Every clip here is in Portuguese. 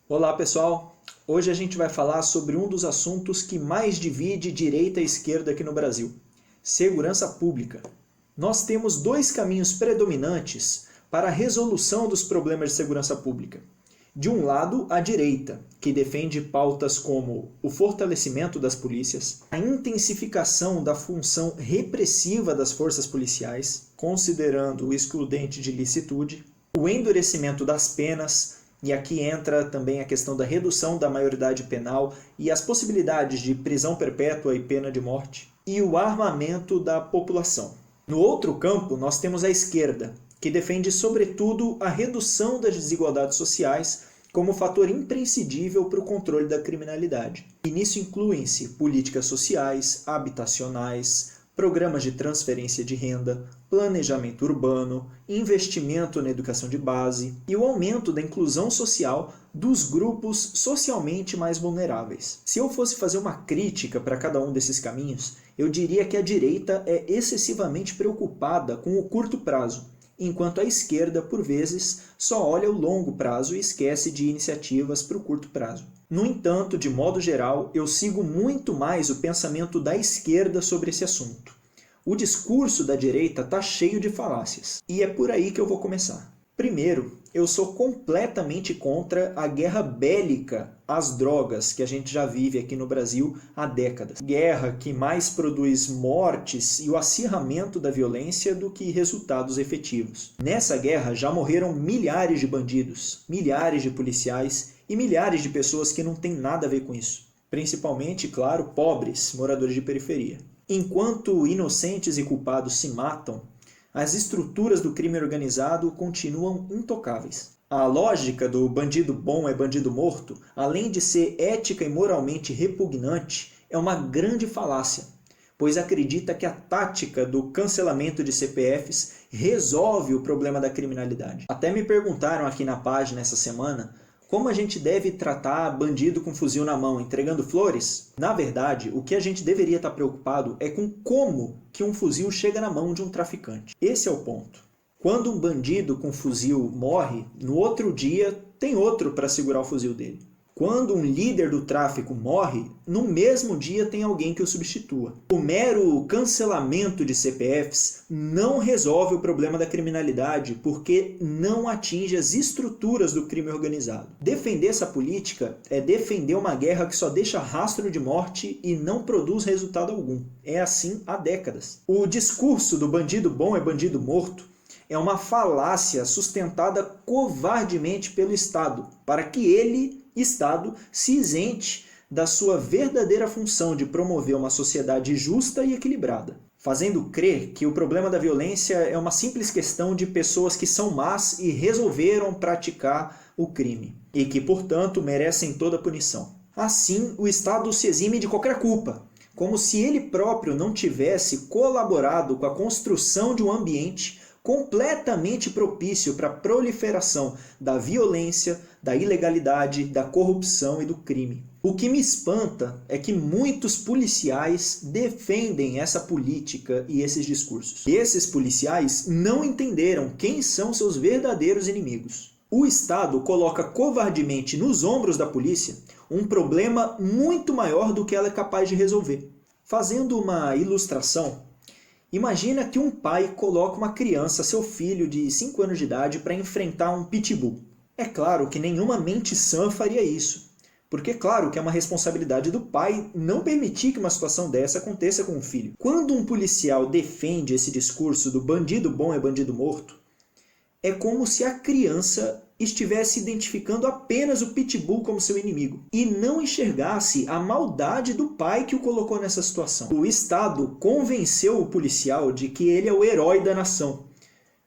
Olá pessoal, hoje a gente vai falar sobre um dos assuntos que mais divide direita e esquerda aqui no Brasil, segurança pública. Nós temos dois caminhos predominantes para a resolução dos problemas de segurança pública. De um lado, a direita, que defende pautas como o fortalecimento das polícias, a intensificação da função repressiva das forças policiais, considerando o excludente de licitude, o endurecimento das penas, e aqui entra também a questão da redução da maioridade penal e as possibilidades de prisão perpétua e pena de morte, e o armamento da população. No outro campo, nós temos a esquerda, que defende sobretudo a redução das desigualdades sociais como fator imprescindível para o controle da criminalidade. E nisso incluem-se políticas sociais, habitacionais, programas de transferência de renda, planejamento urbano, investimento na educação de base e o aumento da inclusão social dos grupos socialmente mais vulneráveis. Se eu fosse fazer uma crítica para cada um desses caminhos, eu diria que a direita é excessivamente preocupada com o curto prazo, enquanto a esquerda, por vezes, só olha o longo prazo e esquece de iniciativas para o curto prazo. No entanto, de modo geral, eu sigo muito mais o pensamento da esquerda sobre esse assunto. O discurso da direita está cheio de falácias, e é por aí que eu vou começar. Primeiro, eu sou completamente contra a guerra bélica às drogas que a gente já vive aqui no Brasil há décadas. Guerra que mais produz mortes e o acirramento da violência do que resultados efetivos. Nessa guerra já morreram milhares de bandidos, milhares de policiais e milhares de pessoas que não têm nada a ver com isso. Principalmente, claro, pobres, moradores de periferia. Enquanto inocentes e culpados se matam, as estruturas do crime organizado continuam intocáveis. A lógica do bandido bom é bandido morto, além de ser ética e moralmente repugnante, é uma grande falácia, pois acredita que a tática do cancelamento de CPFs resolve o problema da criminalidade. Até me perguntaram aqui na página essa semana como a gente deve tratar bandido com fuzil na mão, entregando flores? Na verdade, o que a gente deveria estar preocupado é com como que um fuzil chega na mão de um traficante. Esse é o ponto. Quando um bandido com fuzil morre, no outro dia tem outro para segurar o fuzil dele. Quando um líder do tráfico morre, no mesmo dia tem alguém que o substitua. O mero cancelamento de CPFs não resolve o problema da criminalidade porque não atinge as estruturas do crime organizado. Defender essa política é defender uma guerra que só deixa rastro de morte e não produz resultado algum. É assim há décadas. O discurso do bandido bom é bandido morto é uma falácia sustentada covardemente pelo Estado, para que ele, Estado, se isente da sua verdadeira função de promover uma sociedade justa e equilibrada, fazendo crer que o problema da violência é uma simples questão de pessoas que são más e resolveram praticar o crime, e que, portanto, merecem toda a punição. Assim, o Estado se exime de qualquer culpa, como se ele próprio não tivesse colaborado com a construção de um ambiente completamente propício para a proliferação da violência, da ilegalidade, da corrupção e do crime. O que me espanta é que muitos policiais defendem essa política e esses discursos. E esses policiais não entenderam quem são seus verdadeiros inimigos. O Estado coloca covardemente nos ombros da polícia um problema muito maior do que ela é capaz de resolver. Fazendo uma ilustração, imagina que um pai coloca uma criança, seu filho de 5 anos de idade, para enfrentar um pitbull. É claro que nenhuma mente sã faria isso, porque é claro que é uma responsabilidade do pai não permitir que uma situação dessa aconteça com o filho. Quando um policial defende esse discurso do bandido bom é bandido morto, é como se a criança estivesse identificando apenas o pitbull como seu inimigo e não enxergasse a maldade do pai que o colocou nessa situação. O Estado convenceu o policial de que ele é o herói da nação.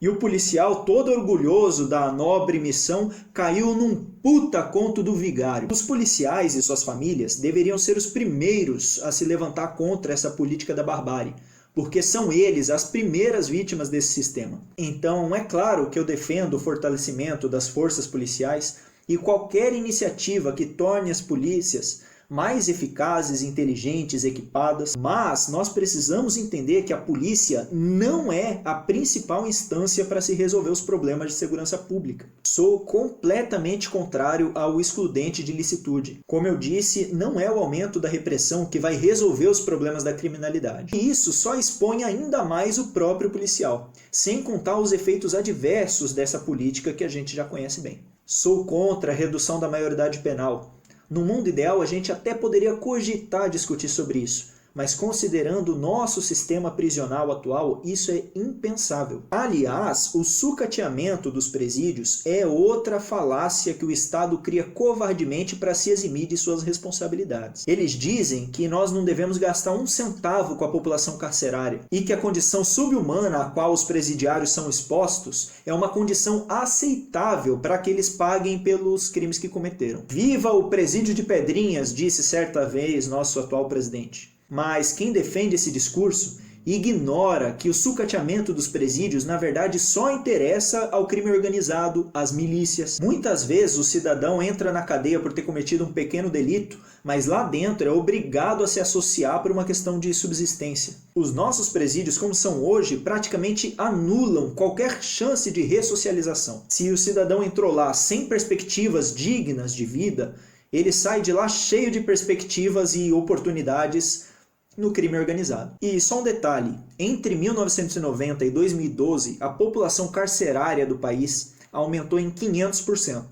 E o policial, todo orgulhoso da nobre missão, caiu num puta conto do vigário. Os policiais e suas famílias deveriam ser os primeiros a se levantar contra essa política da barbárie, porque são eles as primeiras vítimas desse sistema. Então, é claro que eu defendo o fortalecimento das forças policiais e qualquer iniciativa que torne as polícias mais eficazes, inteligentes, equipadas, mas nós precisamos entender que a polícia não é a principal instância para se resolver os problemas de segurança pública. Sou completamente contrário ao excludente de licitude. Como eu disse, não é o aumento da repressão que vai resolver os problemas da criminalidade. E isso só expõe ainda mais o próprio policial, sem contar os efeitos adversos dessa política que a gente já conhece bem. Sou contra a redução da maioridade penal. No mundo ideal, a gente até poderia cogitar discutir sobre isso, mas considerando o nosso sistema prisional atual, isso é impensável. Aliás, o sucateamento dos presídios é outra falácia que o Estado cria covardemente para se eximir de suas responsabilidades. Eles dizem que nós não devemos gastar um centavo com a população carcerária e que a condição subhumana a qual os presidiários são expostos é uma condição aceitável para que eles paguem pelos crimes que cometeram. Viva o presídio de Pedrinhas, disse certa vez nosso atual presidente. Mas quem defende esse discurso ignora que o sucateamento dos presídios, na verdade, só interessa ao crime organizado, às milícias. Muitas vezes o cidadão entra na cadeia por ter cometido um pequeno delito, mas lá dentro é obrigado a se associar por uma questão de subsistência. Os nossos presídios, como são hoje, praticamente anulam qualquer chance de ressocialização. Se o cidadão entrou lá sem perspectivas dignas de vida, ele sai de lá cheio de perspectivas e oportunidades no crime organizado. E só um detalhe, entre 1990 e 2012, a população carcerária do país aumentou em 500%.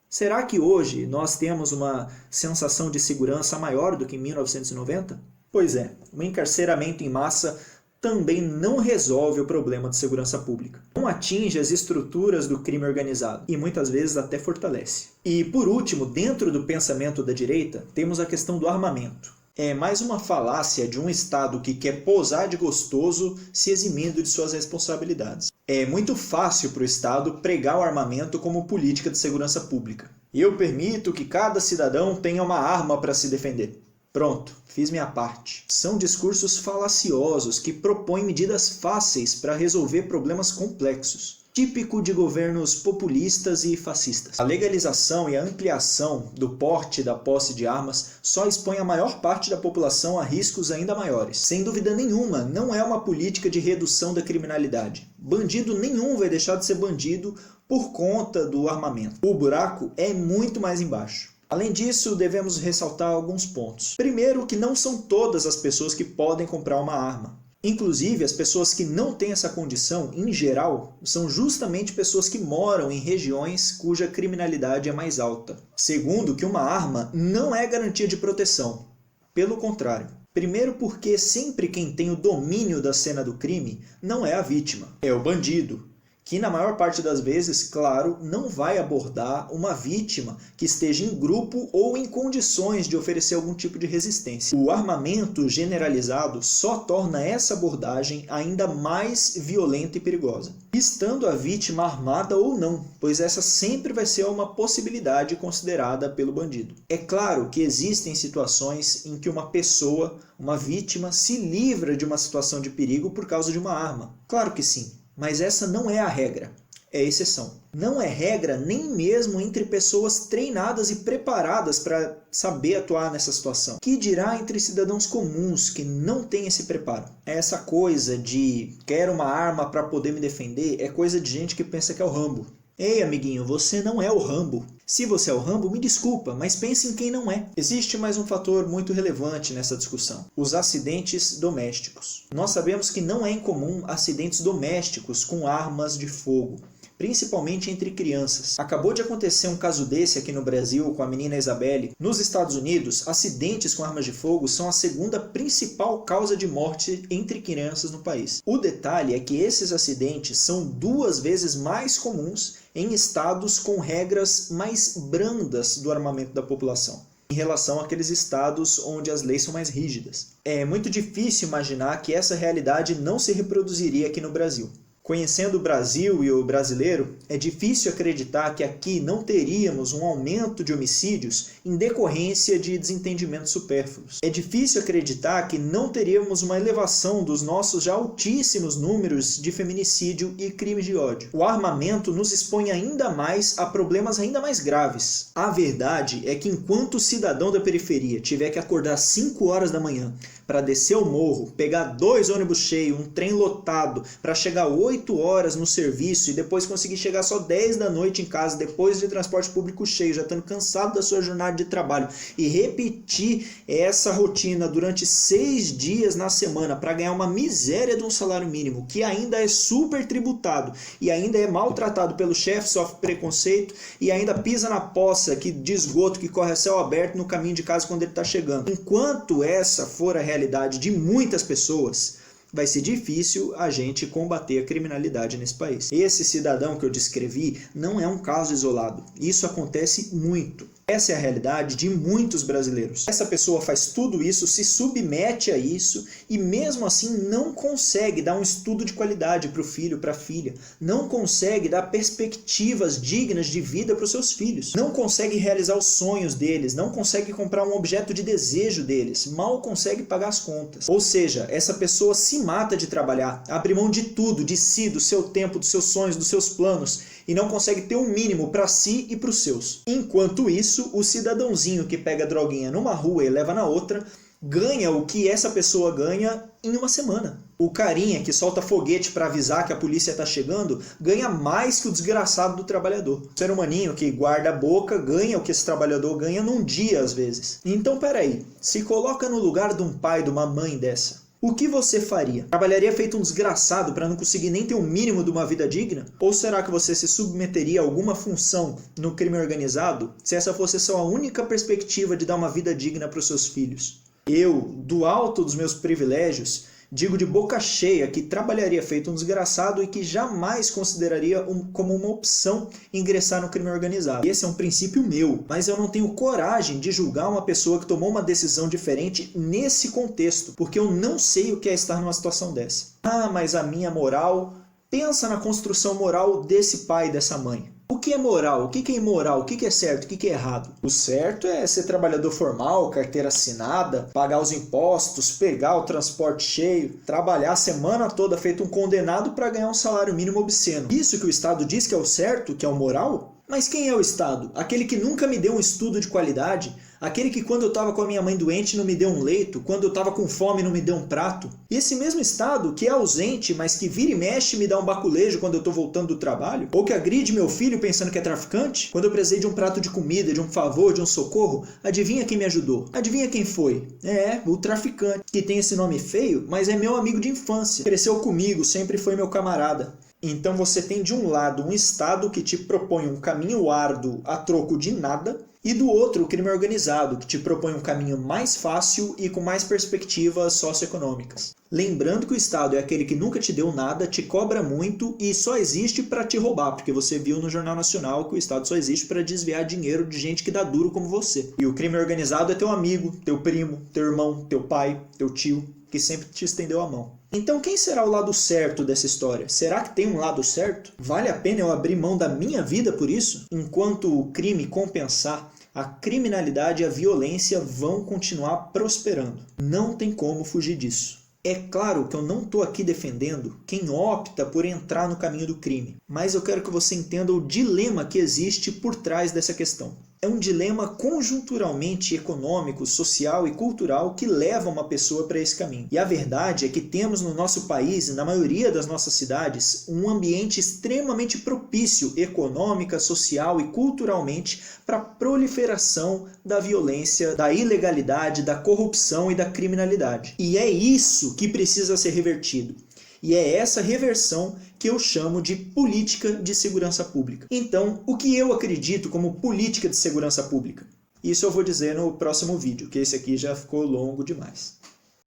Será que hoje nós temos uma sensação de segurança maior do que em 1990? Pois é, o encarceramento em massa também não resolve o problema de segurança pública. Não atinge as estruturas do crime organizado e muitas vezes até fortalece. E por último, dentro do pensamento da direita, temos a questão do armamento. É mais uma falácia de um Estado que quer posar de gostoso se eximindo de suas responsabilidades. É muito fácil para o Estado pregar o armamento como política de segurança pública. Eu permito que cada cidadão tenha uma arma para se defender. Pronto, fiz minha parte. São discursos falaciosos que propõem medidas fáceis para resolver problemas complexos. Típico de governos populistas e fascistas. A legalização e a ampliação do porte e da posse de armas só expõe a maior parte da população a riscos ainda maiores. Sem dúvida nenhuma, não é uma política de redução da criminalidade. Bandido nenhum vai deixar de ser bandido por conta do armamento. O buraco é muito mais embaixo. Além disso, devemos ressaltar alguns pontos. Primeiro, que não são todas as pessoas que podem comprar uma arma. Inclusive, as pessoas que não têm essa condição, em geral, são justamente pessoas que moram em regiões cuja criminalidade é mais alta. Segundo, que uma arma não é garantia de proteção. Pelo contrário. Primeiro porque sempre quem tem o domínio da cena do crime não é a vítima, é o bandido. Que na maior parte das vezes, claro, não vai abordar uma vítima que esteja em grupo ou em condições de oferecer algum tipo de resistência. O armamento generalizado só torna essa abordagem ainda mais violenta e perigosa, estando a vítima armada ou não, pois essa sempre vai ser uma possibilidade considerada pelo bandido. É claro que existem situações em que uma pessoa, uma vítima, se livra de uma situação de perigo por causa de uma arma. Claro que sim. Mas essa não é a regra, é exceção. Não é regra nem mesmo entre pessoas treinadas e preparadas para saber atuar nessa situação. Que dirá entre cidadãos comuns que não têm esse preparo? Essa coisa de quero uma arma para poder me defender é coisa de gente que pensa que é o Rambo. Ei, amiguinho, você não é o Rambo. Se você é o Rambo, me desculpa, mas pense em quem não é. Existe mais um fator muito relevante nessa discussão: os acidentes domésticos. Nós sabemos que não é incomum acidentes domésticos com armas de fogo, principalmente entre crianças. Acabou de acontecer um caso desse aqui no Brasil com a menina Isabelle. Nos Estados Unidos, acidentes com armas de fogo são a segunda principal causa de morte entre crianças no país. O detalhe é que esses acidentes são 2 vezes mais comuns em estados com regras mais brandas do armamento da população, em relação àqueles estados onde as leis são mais rígidas. É muito difícil imaginar que essa realidade não se reproduziria aqui no Brasil. Conhecendo o Brasil e o brasileiro, é difícil acreditar que aqui não teríamos um aumento de homicídios em decorrência de desentendimentos supérfluos. É difícil acreditar que não teríamos uma elevação dos nossos já altíssimos números de feminicídio e crimes de ódio. O armamento nos expõe ainda mais a problemas ainda mais graves. A verdade é que enquanto o cidadão da periferia tiver que acordar 5 horas da manhã para descer o morro, pegar 2 ônibus cheios, um trem lotado, para chegar 8 horas no serviço e depois conseguir chegar só 10 da noite em casa, depois de transporte público cheio, já estando cansado da sua jornada de trabalho, e repetir essa rotina durante 6 dias na semana para ganhar uma miséria de um salário mínimo, que ainda é super tributado e ainda é maltratado pelo chefe, sofre preconceito e ainda pisa na poça de esgoto que corre a céu aberto no caminho de casa quando ele está chegando. Enquanto essa for a realidade de muitas pessoas, vai ser difícil a gente combater a criminalidade nesse país. Esse cidadão que eu descrevi não é um caso isolado. Isso acontece muito. Essa é a realidade de muitos brasileiros. Essa pessoa faz tudo isso, se submete a isso e mesmo assim não consegue dar um estudo de qualidade para o filho, para a filha. Não consegue dar perspectivas dignas de vida para os seus filhos. Não consegue realizar os sonhos deles, não consegue comprar um objeto de desejo deles, mal consegue pagar as contas. Ou seja, essa pessoa se mata de trabalhar, abre mão de tudo, de si, do seu tempo, dos seus sonhos, dos seus planos e não consegue ter um mínimo para si e para os seus. Enquanto isso, o cidadãozinho que pega droguinha numa rua e leva na outra, ganha o que essa pessoa ganha em uma semana. O carinha que solta foguete para avisar que a polícia está chegando, ganha mais que o desgraçado do trabalhador. O ser humaninho que guarda a boca, ganha o que esse trabalhador ganha num dia às vezes. Então peraí, se coloca no lugar de um pai, de uma mãe dessa. O que você faria? Trabalharia feito um desgraçado para não conseguir nem ter o mínimo de uma vida digna? Ou será que você se submeteria a alguma função no crime organizado se essa fosse a sua única perspectiva de dar uma vida digna para os seus filhos? Eu, do alto dos meus privilégios, digo de boca cheia que trabalharia feito um desgraçado e que jamais consideraria como uma opção ingressar no crime organizado. Esse é um princípio meu, mas eu não tenho coragem de julgar uma pessoa que tomou uma decisão diferente nesse contexto, porque eu não sei o que é estar numa situação dessa. Ah, mas a minha moral... Pensa na construção moral desse pai e dessa mãe. O que é moral? O que é imoral? O que é certo? O que é errado? O certo é ser trabalhador formal, carteira assinada, pagar os impostos, pegar o transporte cheio, trabalhar a semana toda feito um condenado para ganhar um salário mínimo obsceno. Isso que o Estado diz que é o certo, que é o moral? Mas quem é o Estado? Aquele que nunca me deu um estudo de qualidade? Aquele que quando eu estava com a minha mãe doente não me deu um leito? Quando eu estava com fome não me deu um prato? E esse mesmo Estado que é ausente, mas que vira e mexe me dá um baculejo quando eu estou voltando do trabalho? Ou que agride meu filho pensando que é traficante? Quando eu precisei de um prato de comida, de um favor, de um socorro, adivinha quem me ajudou? Adivinha quem foi? É, o traficante, que tem esse nome feio, mas é meu amigo de infância. Cresceu comigo, sempre foi meu camarada. Então você tem de um lado um Estado que te propõe um caminho árduo a troco de nada, e do outro o crime organizado, que te propõe um caminho mais fácil e com mais perspectivas socioeconômicas. Lembrando que o Estado é aquele que nunca te deu nada, te cobra muito e só existe para te roubar, porque você viu no Jornal Nacional que o Estado só existe para desviar dinheiro de gente que dá duro como você. E o crime organizado é teu amigo, teu primo, teu irmão, teu pai, teu tio, que sempre te estendeu a mão. Então quem será o lado certo dessa história? Será que tem um lado certo? Vale a pena eu abrir mão da minha vida por isso? Enquanto o crime compensar, a criminalidade e a violência vão continuar prosperando. Não tem como fugir disso. É claro que eu não estou aqui defendendo quem opta por entrar no caminho do crime, mas eu quero que você entenda o dilema que existe por trás dessa questão. É um dilema conjunturalmente econômico, social e cultural que leva uma pessoa para esse caminho. E a verdade é que temos no nosso país, e na maioria das nossas cidades, um ambiente extremamente propício econômica, social e culturalmente para a proliferação da violência, da ilegalidade, da corrupção e da criminalidade. E é isso que precisa ser revertido. E é essa reversão que eu chamo de política de segurança pública. Então, o que eu acredito como política de segurança pública? Isso eu vou dizer no próximo vídeo, que esse aqui já ficou longo demais.